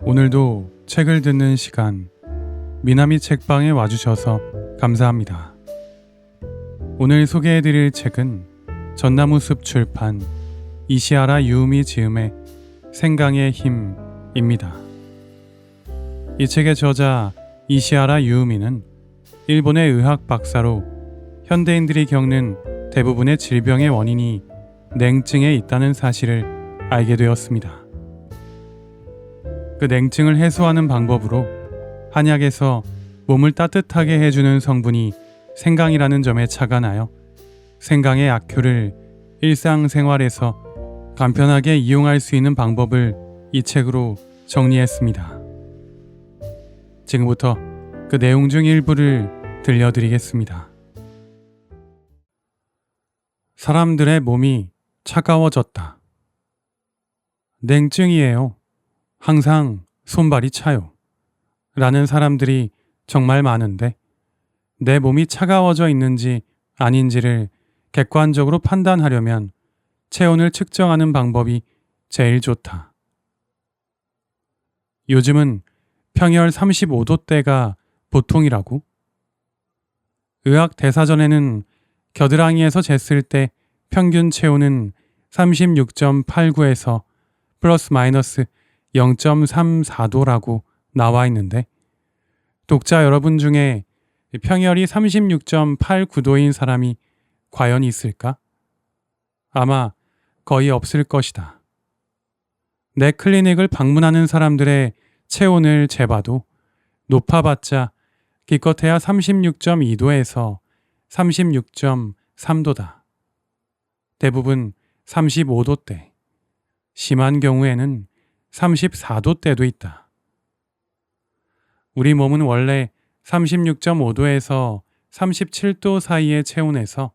오늘도 책을 듣는 시간, 미나미 책방에 와주셔서 감사합니다. 오늘 소개해드릴 책은 전나무숲 출판 이시하라 유우미 지음의 생강의 힘입니다. 이 책의 저자 이시하라 유우미는 일본의 의학 박사로 현대인들이 겪는 대부분의 질병의 원인이 냉증에 있다는 사실을 알게 되었습니다. 그 냉증을 해소하는 방법으로 한약에서 몸을 따뜻하게 해주는 성분이 생강이라는 점에 착안하여 생강의 약효를 일상생활에서 간편하게 이용할 수 있는 방법을 이 책으로 정리했습니다. 지금부터 그 내용 중 일부를 들려드리겠습니다. 사람들의 몸이 차가워졌다. 냉증이에요. 항상 손발이 차요. 라는 사람들이 정말 많은데 내 몸이 차가워져 있는지 아닌지를 객관적으로 판단하려면 체온을 측정하는 방법이 제일 좋다. 요즘은 평열 35도대가 보통이라고? 의학 대사전에는 겨드랑이에서 쟀을 때 평균 체온은 36.89에서 플러스 마이너스 0.34도라고 나와 있는데 독자 여러분 중에 평열이 36.89도인 사람이 과연 있을까? 아마 거의 없을 것이다. 내 클리닉을 방문하는 사람들의 체온을 재봐도 높아봤자 기껏해야 36.2도에서 36.3도다. 대부분 35도대, 심한 경우에는 34도대도 있다. 우리 몸은 원래 36.5도에서 37도 사이의 체온에서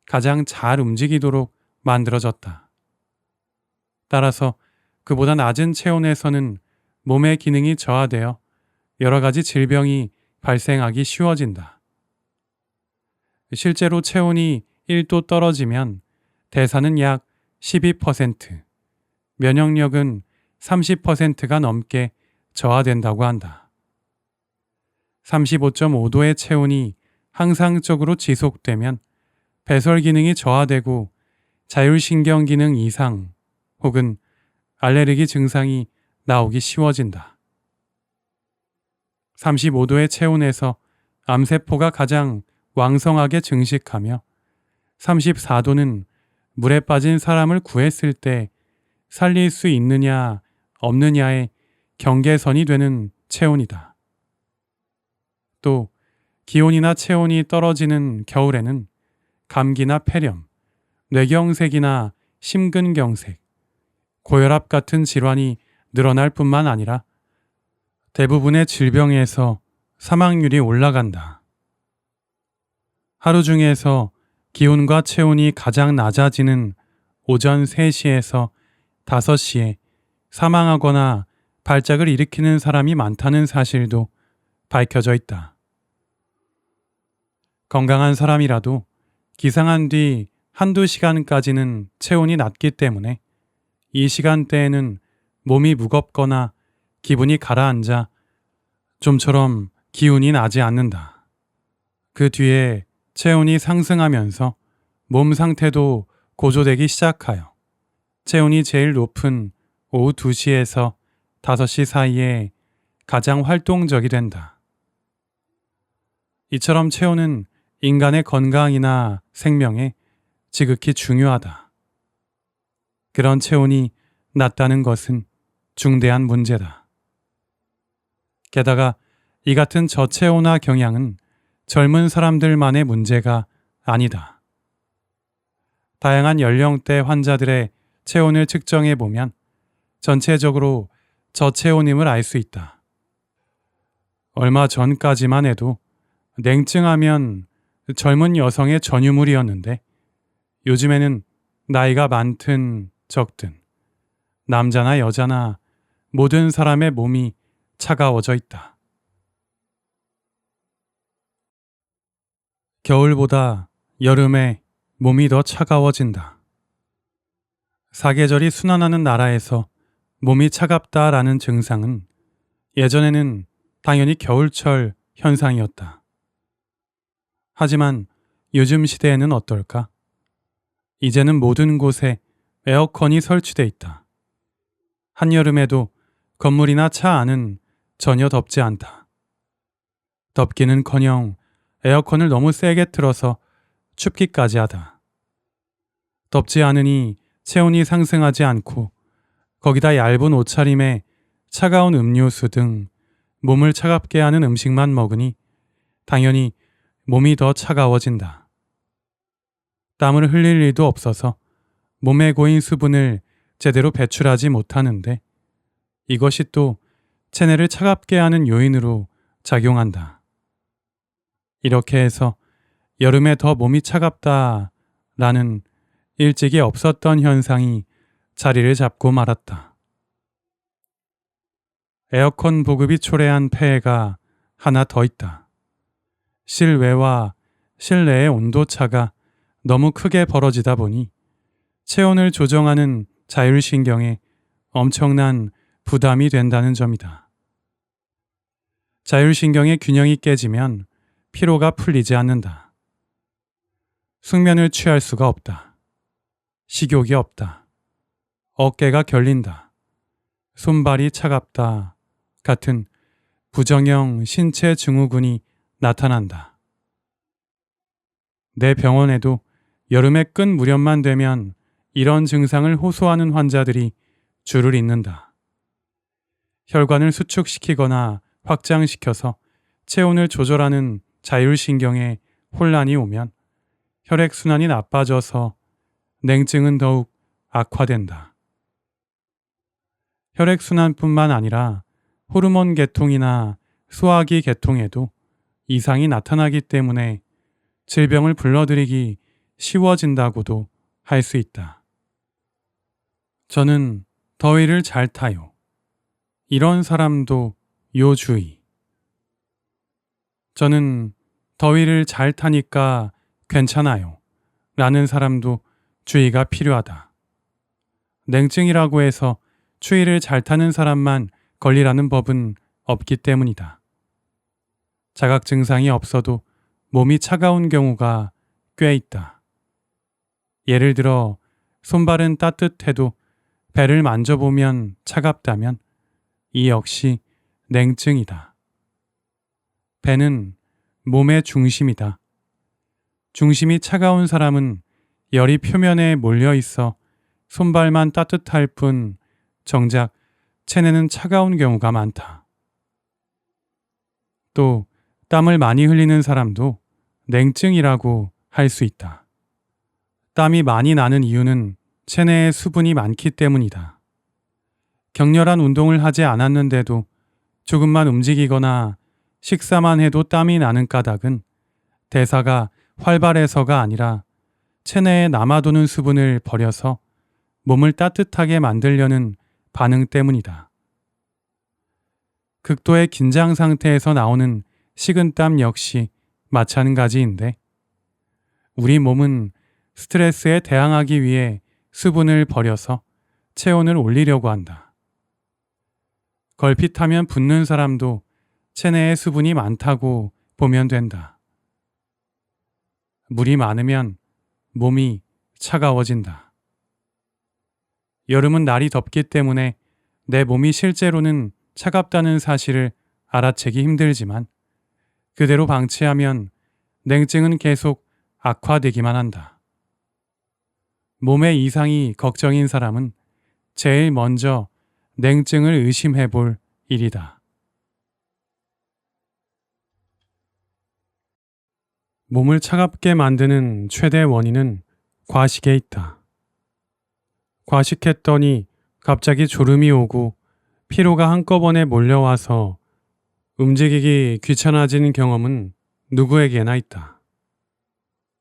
가장 잘 움직이도록 만들어졌다. 따라서 그보다 낮은 체온에서는 몸의 기능이 저하되어 여러 가지 질병이 발생하기 쉬워진다. 실제로 체온이 1도 떨어지면 대사는 약 12%, 면역력은 30%가 넘게 저하된다고 한다. 35.5도의 체온이 항상적으로 지속되면 배설 기능이 저하되고 자율신경 기능 이상 혹은 알레르기 증상이 나오기 쉬워진다. 35도의 체온에서 암세포가 가장 왕성하게 증식하며 34도는 물에 빠진 사람을 구했을 때 살릴 수 있느냐 없느냐의 경계선이 되는 체온이다. 또 기온이나 체온이 떨어지는 겨울에는 감기나 폐렴, 뇌경색이나 심근경색, 고혈압 같은 질환이 늘어날 뿐만 아니라 대부분의 질병에서 사망률이 올라간다. 하루 중에서 기온과 체온이 가장 낮아지는 오전 3시에서 5시에 사망하거나 발작을 일으키는 사람이 많다는 사실도 밝혀져 있다. 건강한 사람이라도 기상한 뒤 한두 시간까지는 체온이 낮기 때문에 이 시간대에는 몸이 무겁거나 기분이 가라앉아 좀처럼 기운이 나지 않는다. 그 뒤에 체온이 상승하면서 몸 상태도 고조되기 시작하여 체온이 제일 높은 오후 2시에서 5시 사이에 가장 활동적이 된다. 이처럼 체온은 인간의 건강이나 생명에 지극히 중요하다. 그런 체온이 낮다는 것은 중대한 문제다. 게다가 이 같은 저체온화 경향은 젊은 사람들만의 문제가 아니다. 다양한 연령대 환자들의 체온을 측정해 보면 전체적으로 저체온임을 알 수 있다. 얼마 전까지만 해도 냉증하면 젊은 여성의 전유물이었는데 요즘에는 나이가 많든 적든 남자나 여자나 모든 사람의 몸이 차가워져 있다. 겨울보다 여름에 몸이 더 차가워진다. 사계절이 순환하는 나라에서 몸이 차갑다라는 증상은 예전에는 당연히 겨울철 현상이었다. 하지만 요즘 시대에는 어떨까? 이제는 모든 곳에 에어컨이 설치돼 있다. 한여름에도 건물이나 차 안은 전혀 덥지 않다. 덥기는커녕 에어컨을 너무 세게 틀어서 춥기까지 하다. 덥지 않으니 체온이 상승하지 않고 거기다 얇은 옷차림에 차가운 음료수 등 몸을 차갑게 하는 음식만 먹으니 당연히 몸이 더 차가워진다. 땀을 흘릴 일도 없어서 몸에 고인 수분을 제대로 배출하지 못하는데 이것이 또 체내를 차갑게 하는 요인으로 작용한다. 이렇게 해서 여름에 더 몸이 차갑다라는 일찍이 없었던 현상이 자리를 잡고 말았다. 에어컨 보급이 초래한 폐해가 하나 더 있다. 실외와 실내의 온도차가 너무 크게 벌어지다 보니 체온을 조정하는 자율신경에 엄청난 부담이 된다는 점이다. 자율신경의 균형이 깨지면 피로가 풀리지 않는다. 숙면을 취할 수가 없다. 식욕이 없다. 어깨가 결린다. 손발이 차갑다. 같은 부정형 신체 증후군이 나타난다. 내 병원에도 여름에 끝 무렵만 되면 이런 증상을 호소하는 환자들이 줄을 잇는다. 혈관을 수축시키거나 확장시켜서 체온을 조절하는 자율신경에 혼란이 오면 혈액순환이 나빠져서 냉증은 더욱 악화된다. 혈액순환뿐만 아니라 호르몬 계통이나 소화기 계통에도 이상이 나타나기 때문에 질병을 불러들이기 쉬워진다고도 할 수 있다. 저는 더위를 잘 타요. 이런 사람도 요주의. 저는 더위를 잘 타니까 괜찮아요. 라는 사람도 주의가 필요하다. 냉증이라고 해서 추위를 잘 타는 사람만 걸리라는 법은 없기 때문이다. 자각 증상이 없어도 몸이 차가운 경우가 꽤 있다. 예를 들어 손발은 따뜻해도 배를 만져보면 차갑다면 이 역시 냉증이다. 배는 몸의 중심이다. 중심이 차가운 사람은 열이 표면에 몰려 있어 손발만 따뜻할 뿐 정작 체내는 차가운 경우가 많다. 또 땀을 많이 흘리는 사람도 냉증이라고 할 수 있다. 땀이 많이 나는 이유는 체내에 수분이 많기 때문이다. 격렬한 운동을 하지 않았는데도 조금만 움직이거나 식사만 해도 땀이 나는 까닭은 대사가 활발해서가 아니라 체내에 남아도는 수분을 버려서 몸을 따뜻하게 만들려는 반응 때문이다. 극도의 긴장 상태에서 나오는 식은땀 역시 마찬가지인데 우리 몸은 스트레스에 대항하기 위해 수분을 버려서 체온을 올리려고 한다. 걸핏하면 붓는 사람도 체내에 수분이 많다고 보면 된다. 물이 많으면 몸이 차가워진다. 여름은 날이 덥기 때문에 내 몸이 실제로는 차갑다는 사실을 알아채기 힘들지만 그대로 방치하면 냉증은 계속 악화되기만 한다. 몸의 이상이 걱정인 사람은 제일 먼저 냉증을 의심해 볼 일이다. 몸을 차갑게 만드는 최대 원인은 과식에 있다. 과식했더니 갑자기 졸음이 오고 피로가 한꺼번에 몰려와서 움직이기 귀찮아지는 경험은 누구에게나 있다.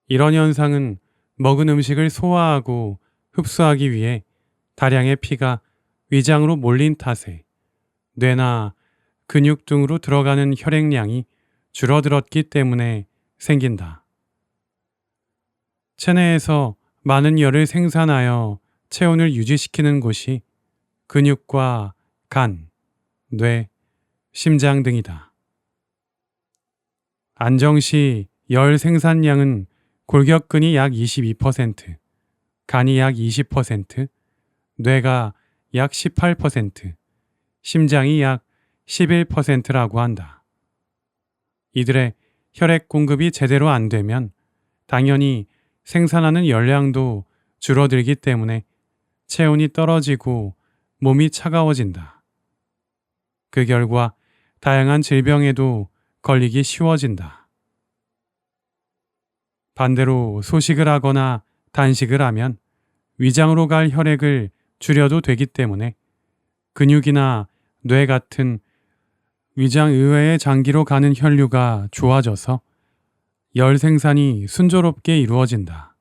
이런 현상은 먹은 음식을 소화하고 흡수하기 위해 다량의 피가 위장으로 몰린 탓에 뇌나 근육 등으로 들어가는 혈액량이 줄어들었기 때문에 생긴다. 체내에서 많은 열을 생산하여 체온을 유지시키는 곳이 근육과 간, 뇌, 심장 등이다. 안정시 열 생산량은 골격근이 약 22%, 간이 약 20%, 뇌가 약 18%, 심장이 약 11%라고 한다. 이들의 혈액 공급이 제대로 안 되면 당연히 생산하는 열량도 줄어들기 때문에 체온이 떨어지고 몸이 차가워진다. 그 결과 다양한 질병에도 걸리기 쉬워진다. 반대로 소식을 하거나 단식을 하면 위장으로 갈 혈액을 줄여도 되기 때문에 근육이나 뇌 같은 위장 의외의 장기로 가는 혈류가 좋아져서 열 생산이 순조롭게 이루어진다.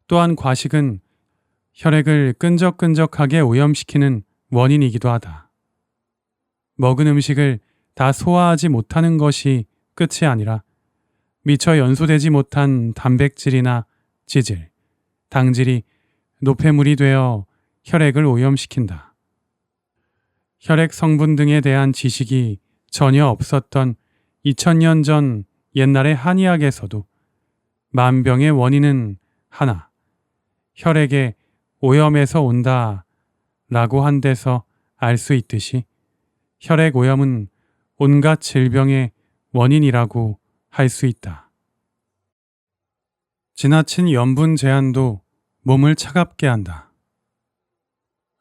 또한 과식은 혈액을 끈적끈적하게 오염시키는 원인이기도 하다. 먹은 음식을 다 소화하지 못하는 것이 끝이 아니라 미처 연소되지 못한 단백질이나 지질, 당질이 노폐물이 되어 혈액을 오염시킨다. 혈액 성분 등에 대한 지식이 전혀 없었던 2000년 전 옛날의 한의학에서도 만병의 원인은 하나, 혈액의 오염에서 온다 라고 한 데서 알 수 있듯이 혈액 오염은 온갖 질병의 원인이라고 할 수 있다. 지나친 염분 제한도 몸을 차갑게 한다.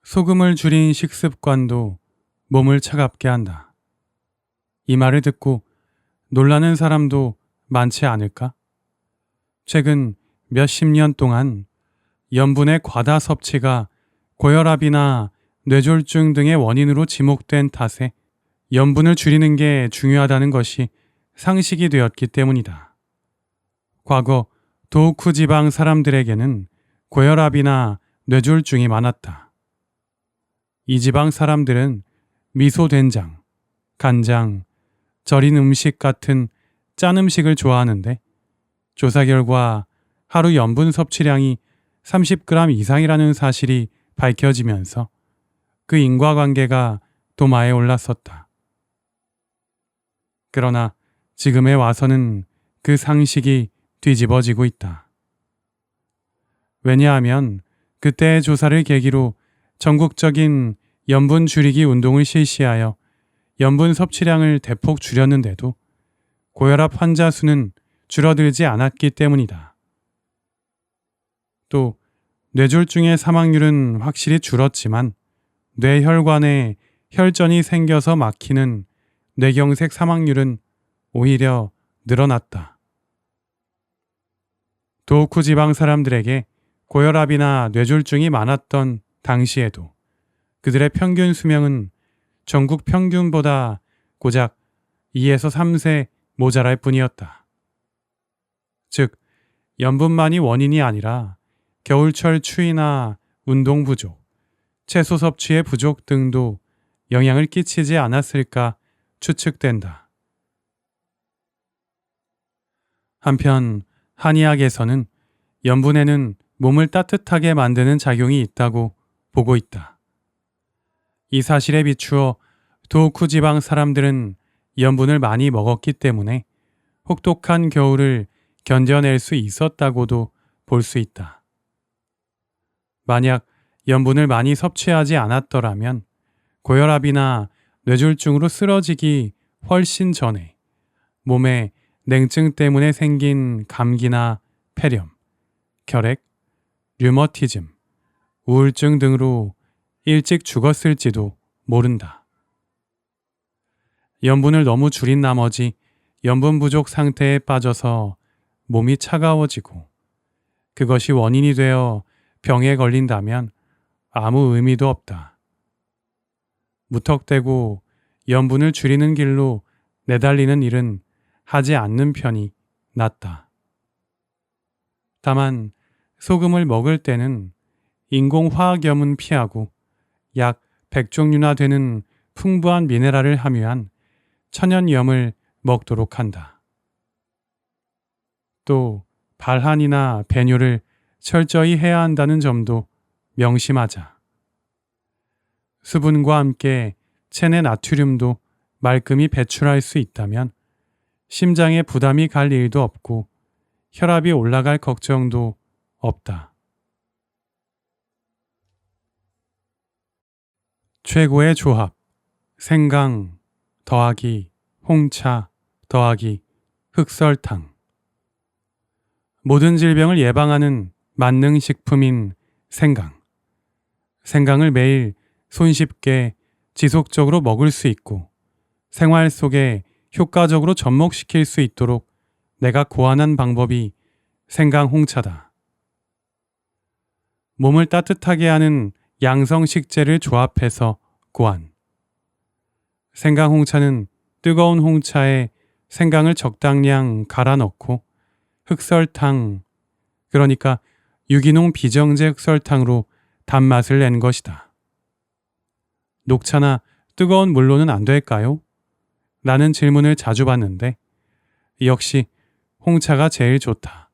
소금을 줄인 식습관도 몸을 차갑게 한다. 이 말을 듣고 놀라는 사람도 많지 않을까? 최근 몇십 년 동안 염분의 과다 섭취가 고혈압이나 뇌졸중 등의 원인으로 지목된 탓에 염분을 줄이는 게 중요하다는 것이 상식이 되었기 때문이다. 과거 도호쿠 지방 사람들에게는 고혈압이나 뇌졸중이 많았다. 이 지방 사람들은 미소 된장, 간장, 절인 음식 같은 짠 음식을 좋아하는데 조사 결과 하루 염분 섭취량이 30g 이상이라는 사실이 밝혀지면서 그 인과관계가 도마에 올랐었다. 그러나 지금에 와서는 그 상식이 뒤집어지고 있다. 왜냐하면 그때의 조사를 계기로 전국적인 염분 줄이기 운동을 실시하여 염분 섭취량을 대폭 줄였는데도 고혈압 환자 수는 줄어들지 않았기 때문이다. 또 뇌졸중의 사망률은 확실히 줄었지만 뇌혈관에 혈전이 생겨서 막히는 뇌경색 사망률은 오히려 늘어났다. 도호쿠 지방 사람들에게 고혈압이나 뇌졸중이 많았던 당시에도 그들의 평균 수명은 전국 평균보다 고작 2에서 3세 모자랄 뿐이었다. 즉, 염분만이 원인이 아니라 겨울철 추위나 운동 부족, 채소 섭취의 부족 등도 영향을 끼치지 않았을까 추측된다. 한편 한의학에서는 염분에는 몸을 따뜻하게 만드는 작용이 있다고 보고 있다. 이 사실에 비추어 도호쿠 지방 사람들은 염분을 많이 먹었기 때문에 혹독한 겨울을 견뎌낼 수 있었다고도 볼 수 있다. 만약 염분을 많이 섭취하지 않았더라면 고혈압이나 뇌졸중으로 쓰러지기 훨씬 전에 몸에 냉증 때문에 생긴 감기나 폐렴, 결핵, 류머티즘, 우울증 등으로 일찍 죽었을지도 모른다. 염분을 너무 줄인 나머지 염분 부족 상태에 빠져서 몸이 차가워지고 그것이 원인이 되어 병에 걸린다면 아무 의미도 없다. 무턱대고 염분을 줄이는 길로 내달리는 일은 하지 않는 편이 낫다. 다만 소금을 먹을 때는 인공화학염은 피하고 약 100종류나 되는 풍부한 미네랄을 함유한 천연염을 먹도록 한다. 또 발한이나 배뇨를 철저히 해야 한다는 점도 명심하자. 수분과 함께 체내 나트륨도 말끔히 배출할 수 있다면 심장에 부담이 갈 일도 없고 혈압이 올라갈 걱정도 없다. 최고의 조합. 생강 더하기 홍차 더하기 흑설탕. 모든 질병을 예방하는 만능식품인 생강. 생강을 매일 손쉽게 지속적으로 먹을 수 있고 생활 속에 효과적으로 접목시킬 수 있도록 내가 고안한 방법이 생강 홍차다. 몸을 따뜻하게 하는 양성 식재를 조합해서 고안. 생강 홍차는 뜨거운 홍차에 생강을 적당량 갈아 넣고 흑설탕, 그러니까 유기농 비정제 흑설탕으로 단맛을 낸 것이다. 녹차나 뜨거운 물로는 안 될까요? 라는 질문을 자주 받는데 역시 홍차가 제일 좋다.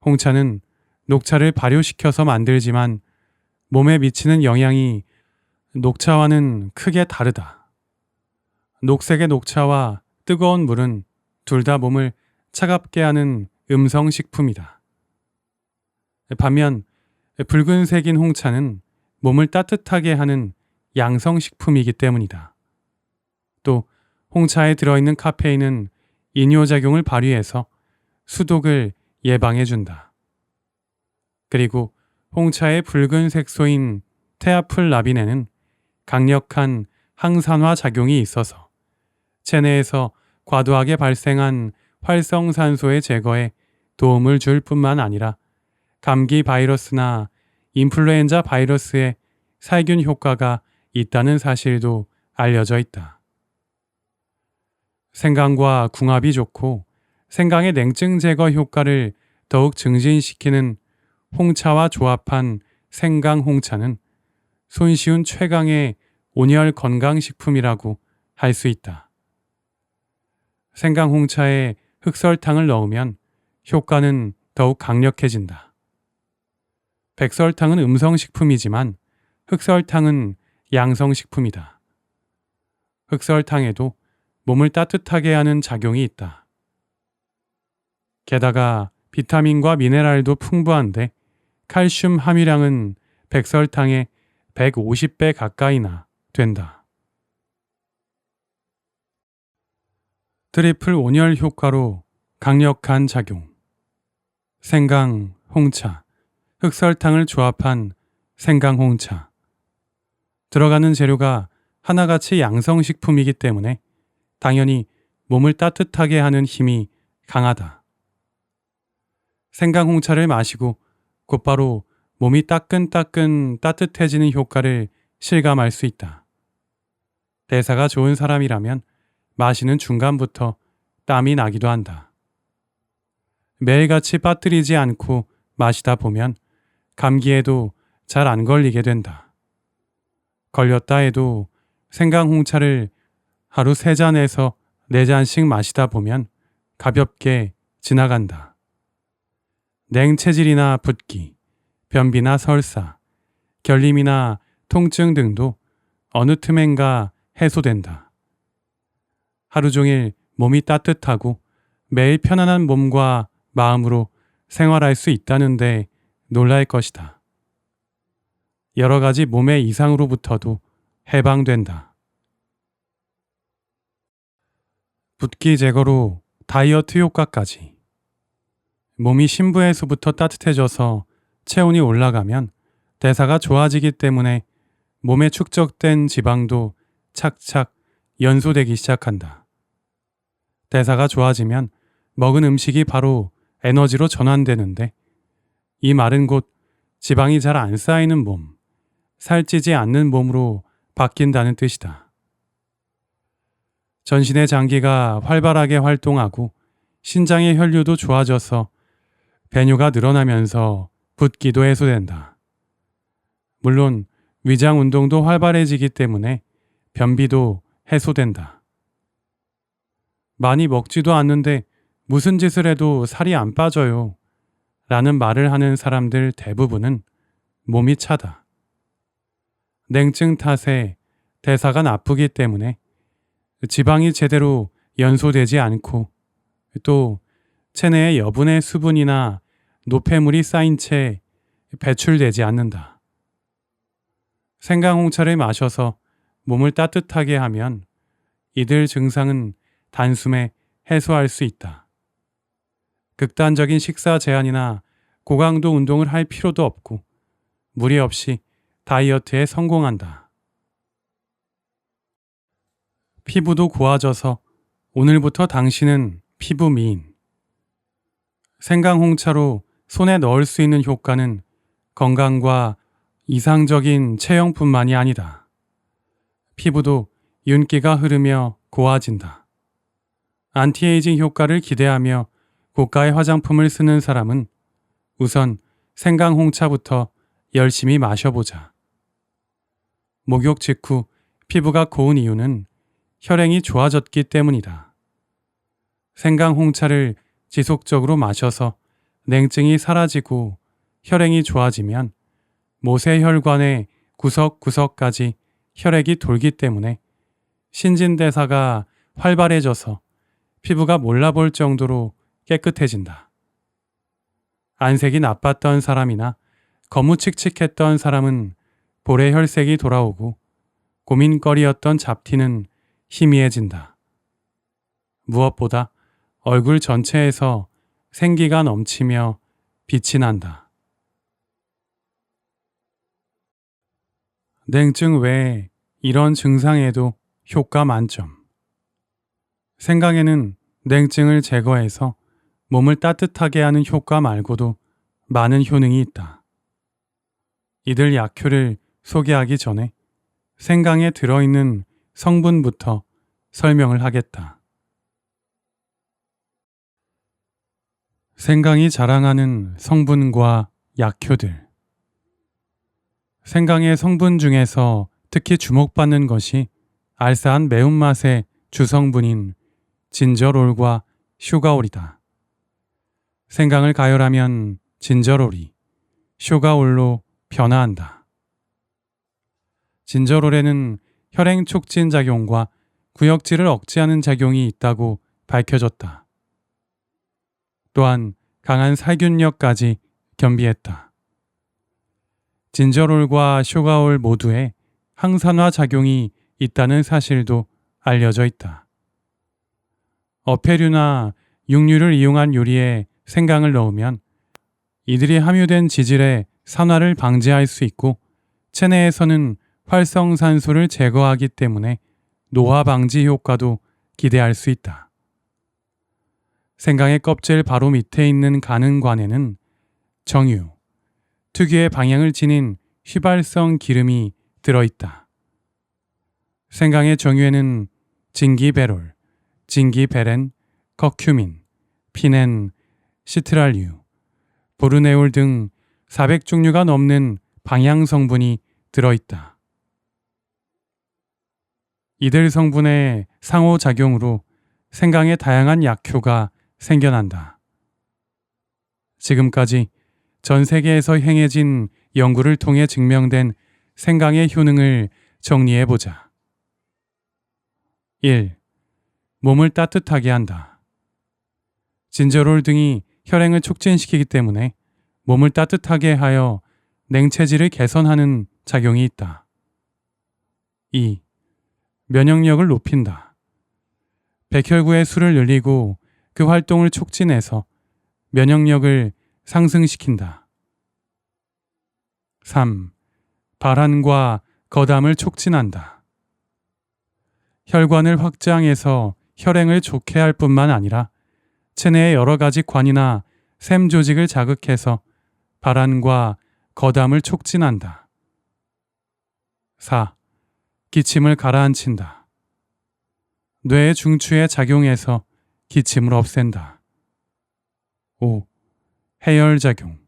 홍차는 녹차를 발효시켜서 만들지만 몸에 미치는 영향이 녹차와는 크게 다르다. 녹색의 녹차와 뜨거운 물은 둘 다 몸을 차갑게 하는 음성식품이다. 반면 붉은색인 홍차는 몸을 따뜻하게 하는 양성식품이기 때문이다. 또 홍차에 들어있는 카페인은 이뇨작용을 발휘해서 수독을 예방해준다. 그리고 홍차의 붉은 색소인 테아플라빈에는 강력한 항산화 작용이 있어서 체내에서 과도하게 발생한 활성산소의 제거에 도움을 줄 뿐만 아니라 감기 바이러스나 인플루엔자 바이러스에 살균 효과가 있다는 사실도 알려져 있다. 생강과 궁합이 좋고 생강의 냉증 제거 효과를 더욱 증진시키는 홍차와 조합한 생강 홍차는 손쉬운 최강의 온열 건강식품이라고 할 수 있다. 생강 홍차에 흑설탕을 넣으면 효과는 더욱 강력해진다. 백설탕은 음성식품이지만 흑설탕은 양성식품이다. 흑설탕에도 몸을 따뜻하게 하는 작용이 있다. 게다가 비타민과 미네랄도 풍부한데 칼슘 함유량은 백설탕의 150배 가까이나 된다. 트리플 온열 효과로 강력한 작용. 생강, 홍차, 흑설탕을 조합한 생강 홍차. 들어가는 재료가 하나같이 양성식품이기 때문에 당연히 몸을 따뜻하게 하는 힘이 강하다. 생강 홍차를 마시고 곧바로 몸이 따끈따끈 따뜻해지는 효과를 실감할 수 있다. 대사가 좋은 사람이라면 마시는 중간부터 땀이 나기도 한다. 매일같이 빠뜨리지 않고 마시다 보면 감기에도 잘 안 걸리게 된다. 걸렸다 해도 생강 홍차를 하루 3잔에서 4잔씩 마시다 보면 가볍게 지나간다. 냉체질이나 붓기, 변비나 설사, 결림이나 통증 등도 어느 틈엔가 해소된다. 하루 종일 몸이 따뜻하고 매일 편안한 몸과 마음으로 생활할 수 있다는데 놀랄 것이다. 여러 가지 몸의 이상으로부터도 해방된다. 붓기 제거로 다이어트 효과까지. 몸이 신부에서부터 따뜻해져서 체온이 올라가면 대사가 좋아지기 때문에 몸에 축적된 지방도 착착 연소되기 시작한다. 대사가 좋아지면 먹은 음식이 바로 에너지로 전환되는데 이 말은 곧 지방이 잘 안 쌓이는 몸, 살찌지 않는 몸으로 바뀐다는 뜻이다. 전신의 장기가 활발하게 활동하고 신장의 혈류도 좋아져서 배뇨가 늘어나면서 붓기도 해소된다. 물론 위장 운동도 활발해지기 때문에 변비도 해소된다. 많이 먹지도 않는데 무슨 짓을 해도 살이 안 빠져요. 라는 말을 하는 사람들 대부분은 몸이 차다. 냉증 탓에 대사가 나쁘기 때문에 지방이 제대로 연소되지 않고 또 체내에 여분의 수분이나 노폐물이 쌓인 채 배출되지 않는다. 생강홍차를 마셔서 몸을 따뜻하게 하면 이들 증상은 단숨에 해소할 수 있다. 극단적인 식사 제한이나 고강도 운동을 할 필요도 없고 무리 없이 다이어트에 성공한다. 피부도 고와져서 오늘부터 당신은 피부 미인. 생강홍차로 손에 넣을 수 있는 효과는 건강과 이상적인 체형뿐만이 아니다. 피부도 윤기가 흐르며 고와진다. 안티에이징 효과를 기대하며 고가의 화장품을 쓰는 사람은 우선 생강홍차부터 열심히 마셔보자. 목욕 직후 피부가 고운 이유는 혈행이 좋아졌기 때문이다. 생강홍차를 지속적으로 마셔서 냉증이 사라지고 혈행이 좋아지면 모세혈관의 구석구석까지 혈액이 돌기 때문에 신진대사가 활발해져서 피부가 몰라볼 정도로 깨끗해진다. 안색이 나빴던 사람이나 거무칙칙했던 사람은 볼의 혈색이 돌아오고 고민거리였던 잡티는 희미해진다. 무엇보다 얼굴 전체에서 생기가 넘치며 빛이 난다. 냉증 외에 이런 증상에도 효과 만점. 생강에는 냉증을 제거해서 몸을 따뜻하게 하는 효과 말고도 많은 효능이 있다. 이들 약효를 소개하기 전에 생강에 들어있는 성분부터 설명을 하겠다. 생강이 자랑하는 성분과 약효들. 생강의 성분 중에서 특히 주목받는 것이 알싸한 매운맛의 주성분인 진저롤과 슈가올이다. 생강을 가열하면 진저롤이 슈가올로 변화한다. 진저롤에는 혈행 촉진 작용과 구역질을 억제하는 작용이 있다고 밝혀졌다. 또한 강한 살균력까지 겸비했다. 진저롤과 슈가올 모두에 항산화 작용이 있다는 사실도 알려져 있다. 어패류나 육류를 이용한 요리에 생강을 넣으면 이들이 함유된 지질의 산화를 방지할 수 있고 체내에서는 활성산소를 제거하기 때문에 노화 방지 효과도 기대할 수 있다. 생강의 껍질 바로 밑에 있는 가는관에는 정유, 특유의 방향을 지닌 휘발성 기름이 들어있다. 생강의 정유에는 진기베롤, 진기베렌, 커큐민, 피넨, 시트랄류, 보르네올 등 400종류가 넘는 방향 성분이 들어있다. 이들 성분의 상호작용으로 생강의 다양한 약효가 생겨난다. 지금까지 전 세계에서 행해진 연구를 통해 증명된 생강의 효능을 정리해보자. 1. 몸을 따뜻하게 한다. 진저롤 등이 혈행을 촉진시키기 때문에 몸을 따뜻하게 하여 냉체질을 개선하는 작용이 있다. 2. 면역력을 높인다. 백혈구의 수를 늘리고 그 활동을 촉진해서 면역력을 상승시킨다. 3. 발한과 거담을 촉진한다. 혈관을 확장해서 혈행을 좋게 할 뿐만 아니라 체내의 여러 가지 관이나 샘 조직을 자극해서 발한과 거담을 촉진한다. 4. 기침을 가라앉힌다. 뇌의 중추에 작용해서 기침을 없앤다. 5. 해열작용.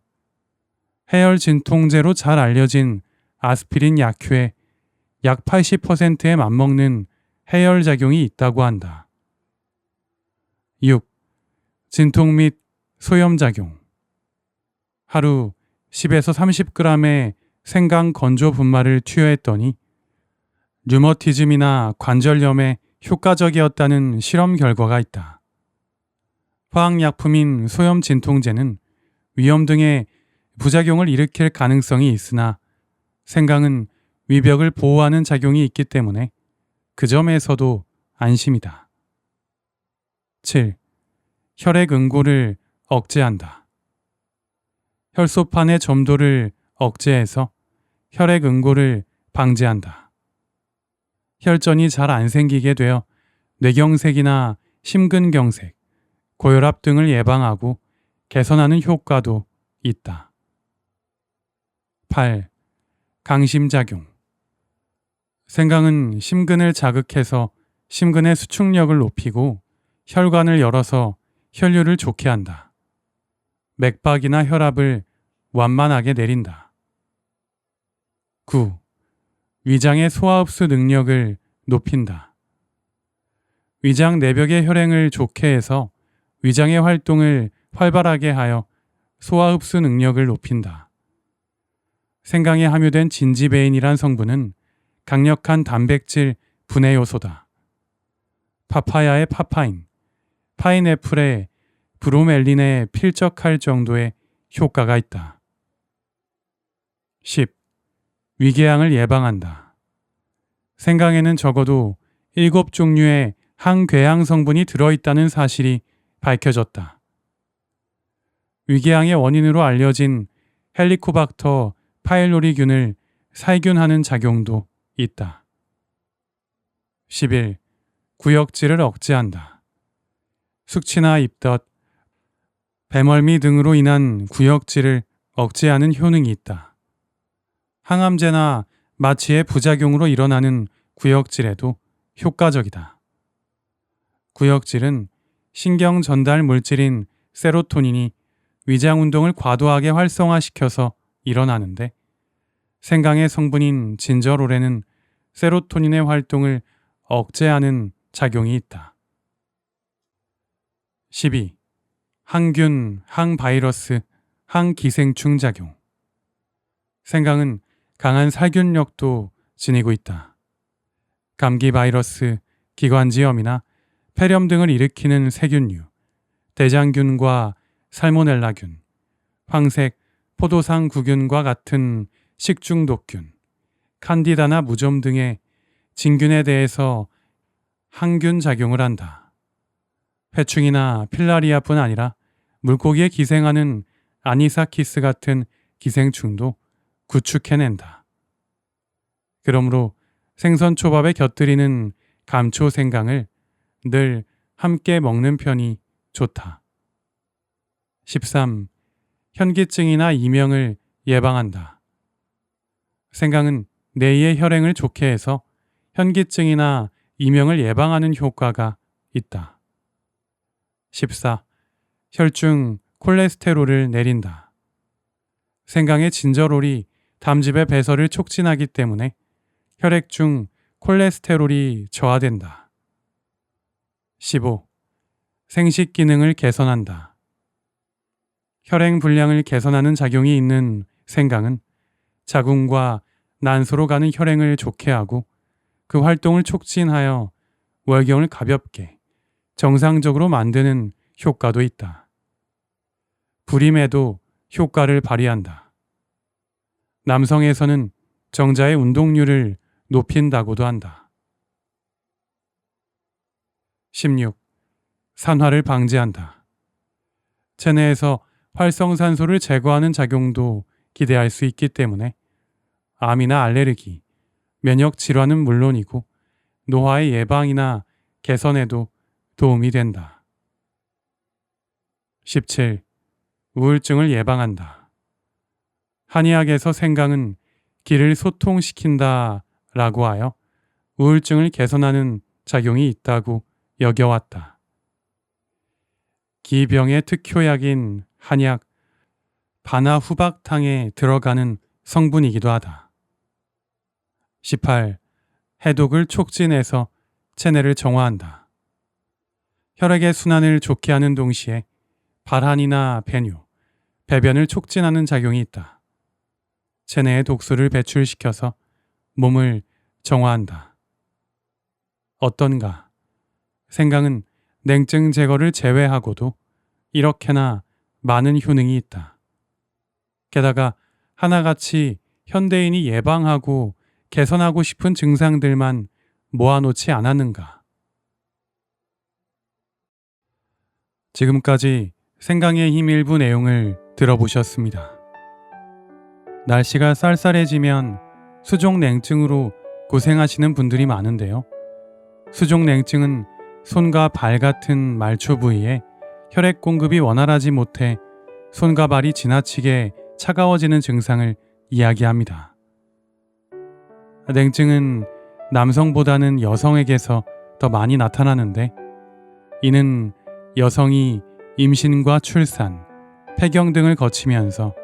해열 진통제로 잘 알려진 아스피린 약효에 약 80%에 맞먹는 해열작용이 있다고 한다. 6. 진통 및 소염작용. 하루 10에서 30g의 생강 건조 분말을 투여했더니 류머티즘이나 관절염에 효과적이었다는 실험 결과가 있다. 화학약품인 소염 진통제는 위염 등의 부작용을 일으킬 가능성이 있으나 생강은 위벽을 보호하는 작용이 있기 때문에 그 점에서도 안심이다. 7. 혈액 응고를 억제한다. 혈소판의 점도를 억제해서 혈액 응고를 방지한다. 혈전이 잘 안 생기게 되어 뇌경색이나 심근경색, 고혈압 등을 예방하고 개선하는 효과도 있다. 8. 강심작용. 생강은 심근을 자극해서 심근의 수축력을 높이고 혈관을 열어서 혈류를 좋게 한다. 맥박이나 혈압을 완만하게 내린다. 9. 위장의 소화흡수 능력을 높인다. 위장 내벽의 혈행을 좋게 해서 위장의 활동을 활발하게 하여 소화흡수 능력을 높인다. 생강에 함유된 진지베인이란 성분은 강력한 단백질 분해 요소다. 파파야의 파파인, 파인애플의 브로멜린에 필적할 정도의 효과가 있다. 10. 위궤양을 예방한다. 생강에는 적어도 7종류의 항궤양 성분이 들어있다는 사실이 밝혀졌다. 위궤양의 원인으로 알려진 헬리코박터 파일로리균을 살균하는 작용도 있다. 11. 구역질을 억제한다. 숙취나 입덧, 배멀미 등으로 인한 구역질을 억제하는 효능이 있다. 항암제나 마취의 부작용으로 일어나는 구역질에도 효과적이다. 구역질은 신경 전달 물질인 세로토닌이 위장 운동을 과도하게 활성화시켜서 일어나는데 생강의 성분인 진저롤에는 세로토닌의 활동을 억제하는 작용이 있다. 12. 항균, 항바이러스, 항기생충 작용. 생강은 강한 살균력도 지니고 있다. 감기 바이러스, 기관지염이나 폐렴 등을 일으키는 세균류, 대장균과 살모넬라균, 황색, 포도상 구균과 같은 식중독균, 칸디다나 무좀 등의 진균에 대해서 항균 작용을 한다. 회충이나 필라리아뿐 아니라 물고기에 기생하는 아니사키스 같은 기생충도 구축해낸다. 그러므로 생선초밥에 곁들이는 감초 생강을 늘 함께 먹는 편이 좋다. 13. 현기증이나 이명을 예방한다. 생강은 뇌의 혈행을 좋게 해서 현기증이나 이명을 예방하는 효과가 있다. 14. 혈중 콜레스테롤을 내린다. 생강의 진저롤이 담즙의 배설을 촉진하기 때문에 혈액 중 콜레스테롤이 저하된다. 15. 생식 기능을 개선한다. 혈행 분량을 개선하는 작용이 있는 생강은 자궁과 난소로 가는 혈행을 좋게 하고 그 활동을 촉진하여 월경을 가볍게 정상적으로 만드는 효과도 있다. 불임에도 효과를 발휘한다. 남성에서는 정자의 운동률을 높인다고도 한다. 16. 산화를 방지한다. 체내에서 활성산소를 제거하는 작용도 기대할 수 있기 때문에 암이나 알레르기, 면역 질환은 물론이고 노화의 예방이나 개선에도 도움이 된다. 17. 우울증을 예방한다. 한의학에서 생강은 기를 소통시킨다 라고 하여 우울증을 개선하는 작용이 있다고 여겨왔다. 기병의 특효약인 한약 바나후박탕에 들어가는 성분이기도 하다. 18. 해독을 촉진해서 체내를 정화한다. 혈액의 순환을 좋게 하는 동시에 발한이나 배뇨, 배변을 촉진하는 작용이 있다. 체내의 독소를 배출시켜서 몸을 정화한다. 어떤가? 생강은 냉증 제거를 제외하고도 이렇게나 많은 효능이 있다. 게다가 하나같이 현대인이 예방하고 개선하고 싶은 증상들만 모아놓지 않았는가. 지금까지 생강의 힘 일부 내용을 들어보셨습니다. 날씨가 쌀쌀해지면 수족냉증으로 고생하시는 분들이 많은데요. 수족냉증은 손과 발 같은 말초 부위에 혈액 공급이 원활하지 못해 손과 발이 지나치게 차가워지는 증상을 이야기합니다. 냉증은 남성보다는 여성에게서 더 많이 나타나는데, 이는 여성이 임신과 출산, 폐경 등을 거치면서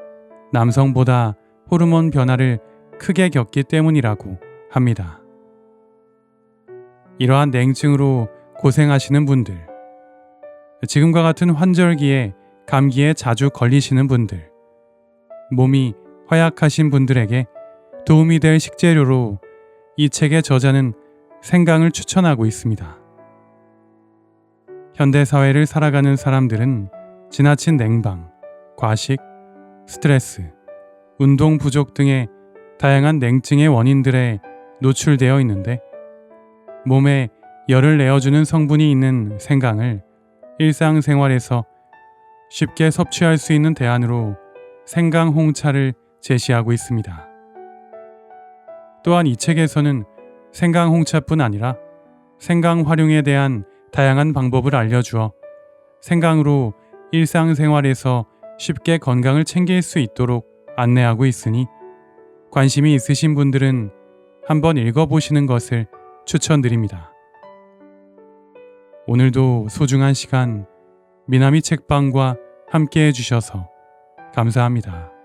남성보다 호르몬 변화를 크게 겪기 때문이라고 합니다. 이러한 냉증으로 고생하시는 분들, 지금과 같은 환절기에 감기에 자주 걸리시는 분들, 몸이 허약하신 분들에게 도움이 될 식재료로 이 책의 저자는 생강을 추천하고 있습니다. 현대사회를 살아가는 사람들은 지나친 냉방, 과식, 스트레스, 운동 부족 등의 다양한 냉증의 원인들에 노출되어 있는데, 몸에 열을 내어주는 성분이 있는 생강을 일상생활에서 쉽게 섭취할 수 있는 대안으로 생강 홍차를 제시하고 있습니다. 또한 이 책에서는 생강 홍차뿐 아니라 생강 활용에 대한 다양한 방법을 알려주어 생강으로 일상생활에서 쉽게 건강을 챙길 수 있도록 안내하고 있으니 관심이 있으신 분들은 한번 읽어보시는 것을 추천드립니다. 오늘도 소중한 시간 미나미 책방과 함께 해주셔서 감사합니다.